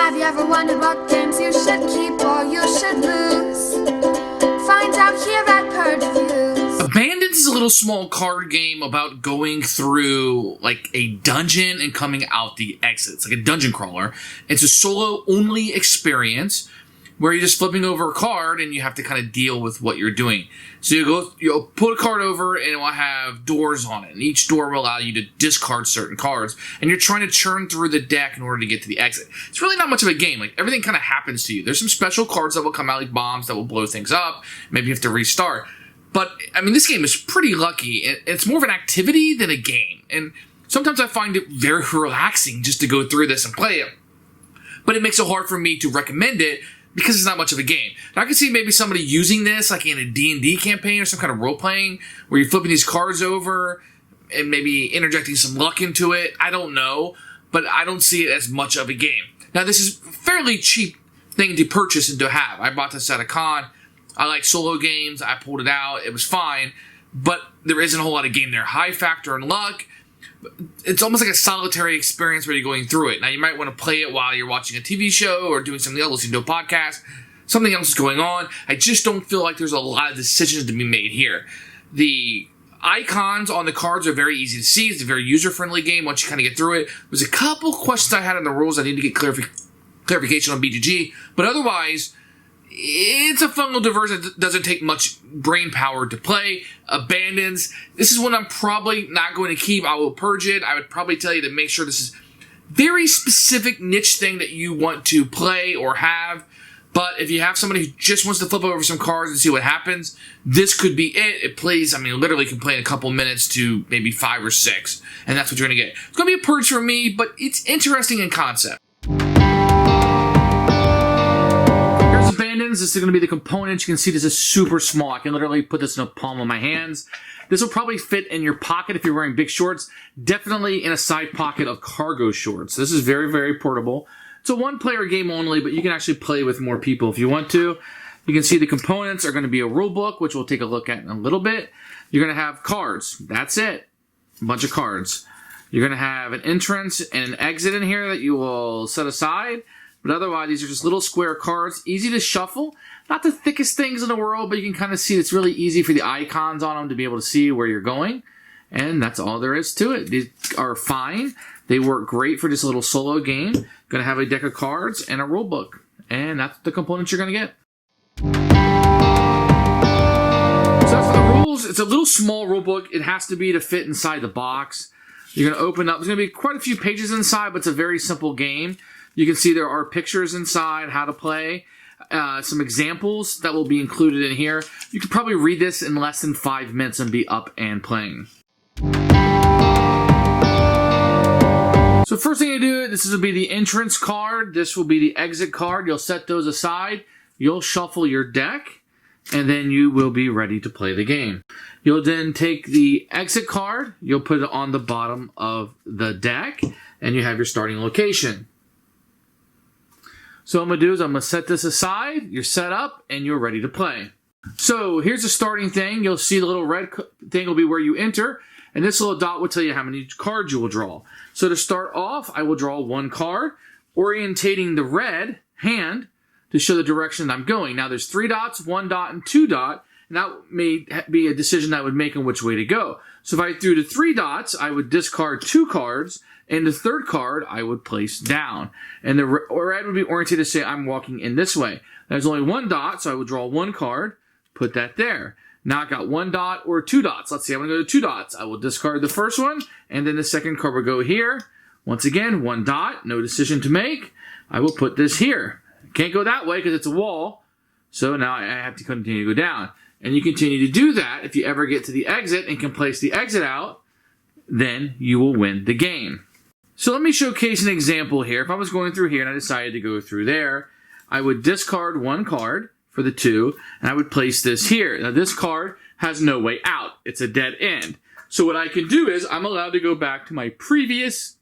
Have you ever wondered what games you should keep or you should lose? Find out here at Purge Reviews. Abandoned is a little small card game about going through like a dungeon and coming out the exit. It's like a dungeon crawler. It's a solo only experience where you're just flipping over a card and you have to kind of deal with what you're doing. So you'll put a card over and it will have doors on it, and each door will allow you to discard certain cards, and you're trying to churn through the deck in order to get to the exit. It's really not much of a game. Like, everything kind of happens to you. There's some special cards that will come out, like bombs that will blow things up. Maybe you have to restart. But, I mean, this game is pretty lucky. It's more of an activity than a game. And sometimes I find it very relaxing just to go through this and play it. But it makes it hard for me to recommend it because it's not much of a game. Now, I can see maybe somebody using this like in a D&D campaign or some kind of role-playing where you're flipping these cards over and maybe interjecting some luck into it. I don't know, but I don't see it as much of a game. Now, this is a fairly cheap thing to purchase and to have. I bought this at a con. I like solo games. I pulled it out. It was fine, but there isn't a whole lot of game there. High factor and luck. It's almost like a solitary experience where you're going through it. Now, you might want to play it while you're watching a TV show or doing something else, listening to a podcast. Something else is going on. I just don't feel like there's a lot of decisions to be made here. The icons on the cards are very easy to see. It's a very user-friendly game once you kind of get through it. There's a couple questions I had on the rules I need to get clarification on BGG, but otherwise, it's a fun little diversion that doesn't take much brain power to play. Abandons. This is one I'm probably not going to keep. I will purge it. I would probably tell you to make sure this is very specific niche thing that you want to play or have. But if you have somebody who just wants to flip over some cards and see what happens, this could be it. It plays, I mean, literally can play in a couple minutes to maybe 5 or 6. And that's what you're going to get. It's going to be a purge for me, but it's interesting in concept. Abandons. This is going to be the components. You can see this is super small. I can literally put this in the palm of my hands. This will probably fit in your pocket if you're wearing big shorts. Definitely in a side pocket of cargo shorts. This is very, very portable. It's a one-player game only, but you can actually play with more people if you want to. You can see the components are going to be a rule book, which we'll take a look at in a little bit. You're going to have cards. That's it. A bunch of cards. You're going to have an entrance and an exit in here that you will set aside. But otherwise, these are just little square cards, easy to shuffle. Not the thickest things in the world, but you can kind of see it's really easy for the icons on them to be able to see where you're going. And that's all there is to it. These are fine. They work great for this little solo game. Going to have a deck of cards and a rule book. And that's the components you're going to get. So for the rules, it's a little small rule book. It has to be to fit inside the box. You're going to open up. There's going to be quite a few pages inside, but it's a very simple game. You can see there are pictures inside, how to play, some examples that will be included in here. You could probably read this in less than 5 minutes and be up and playing. So first thing you do, this will be the entrance card. This will be the exit card. You'll set those aside. You'll shuffle your deck, and then you will be ready to play the game. You'll then take the exit card. You'll put it on the bottom of the deck, and you have your starting location. So what I'm going to do is I'm going to set this aside, you're set up, and you're ready to play. So here's the starting thing. You'll see the little red thing will be where you enter, and this little dot will tell you how many cards you will draw. So to start off, I will draw 1 card, orientating the red hand to show the direction I'm going. Now there's 3 dots, 1 dot, and 2 dot, and that may be a decision I would make on which way to go. So if I threw the 3 dots, I would discard 2 cards, and the 3rd card I would place down. And the red would be oriented to say I'm walking in this way. There's only 1 dot, so I would draw 1 card, put that there. Now I got 1 dot or 2 dots. Let's see, I'm going to go to 2 dots. I will discard the first one, and then the second card will go here. Once again, 1 dot, no decision to make. I will put this here. Can't go that way because it's a wall, so now I have to continue to go down. And you continue to do that. If you ever get to the exit and can place the exit out, then you will win the game. So let me showcase an example here. If I was going through here and I decided to go through there, I would discard 1 card for the 2, and I would place this here. Now this card has no way out. It's a dead end. So what I can do is I'm allowed to go back to my previous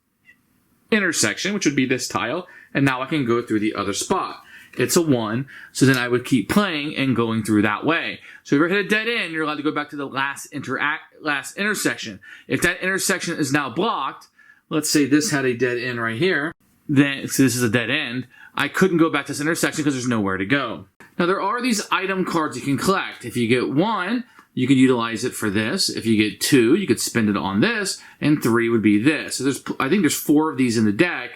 intersection, which would be this tile, and now I can go through the other spot. It's a 1, so then I would keep playing and going through that way. So if you ever hit a dead end, you're allowed to go back to the last intersection. If that intersection is now blocked, let's say this had a dead end right here, then, so this is a dead end, I couldn't go back to this intersection because there's nowhere to go. Now, there are these item cards you can collect. If you get 1, you could utilize it for this. If you get 2, you could spend it on this, and 3 would be this. So I think there's 4 of these in the deck,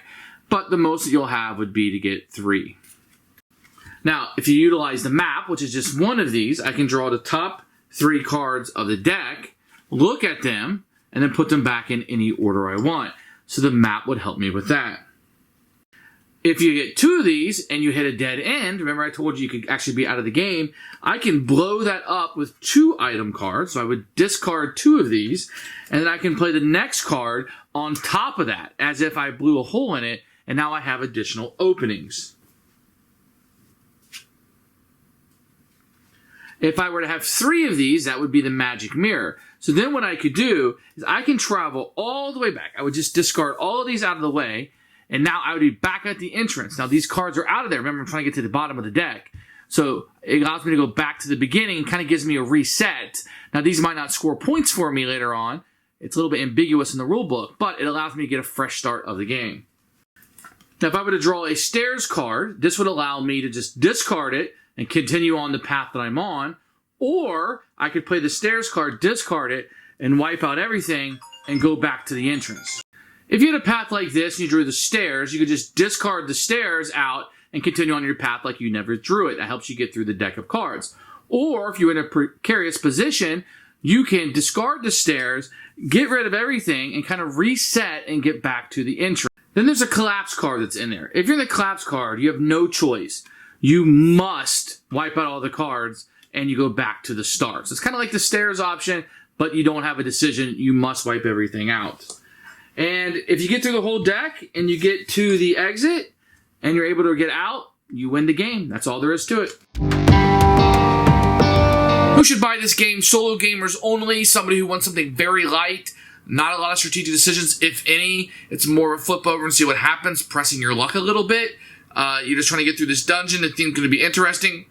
but the most that you'll have would be to get 3. Now, if you utilize the map, which is just 1 of these, I can draw the top 3 cards of the deck, look at them, and then put them back in any order I want. So the map would help me with that. If you get 2 of these and you hit a dead end, remember I told you you could actually be out of the game, I can blow that up with 2 item cards. So I would discard 2 of these, and then I can play the next card on top of that, as if I blew a hole in it, and now I have additional openings. If I were to have 3 of these, that would be the magic mirror. So then what I could do is I can travel all the way back. I would just discard all of these out of the way, and now I would be back at the entrance. Now these cards are out of there. Remember, I'm trying to get to the bottom of the deck. So it allows me to go back to the beginning and kind of gives me a reset. Now these might not score points for me later on. It's a little bit ambiguous in the rule book, but it allows me to get a fresh start of the game. Now if I were to draw a stairs card, this would allow me to just discard it and continue on the path that I'm on. Or I could play the stairs card, discard it, and wipe out everything and go back to the entrance. If you had a path like this and you drew the stairs, you could just discard the stairs out and continue on your path like you never drew it. That helps you get through the deck of cards. Or if you're in a precarious position, you can discard the stairs, get rid of everything, and kind of reset and get back to the entrance. Then there's a collapse card that's in there. If you're in the collapse card, you have no choice. You must wipe out all the cards and you go back to the start. So it's kind of like the stairs option, but you don't have a decision. You must wipe everything out. And if you get through the whole deck and you get to the exit and you're able to get out, you win the game. That's all there is to it. Who should buy this game? Solo gamers only. Somebody who wants something very light. Not a lot of strategic decisions, if any. It's more of a flip over and see what happens, pressing your luck a little bit. You're just trying to get through this dungeon. The thing's going to be interesting.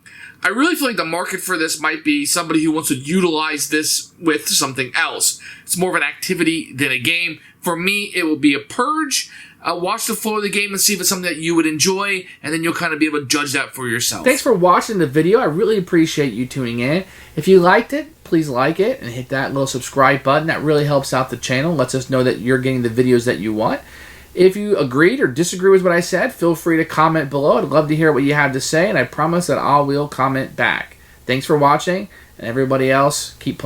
I really feel like the market for this might be somebody who wants to utilize this with something else. It's more of an activity than a game. For me, it will be a Purge. Watch the flow of the game and see if it's something that you would enjoy, and then you'll kind of be able to judge that for yourself. Thanks for watching the video. I really appreciate you tuning in. If you liked it, please like it and hit that little subscribe button. That really helps out the channel, lets us know that you're getting the videos that you want. If you agreed or disagree with what I said, feel free to comment below. I'd love to hear what you have to say, and I promise that I will comment back. Thanks for watching, and everybody else, keep playing.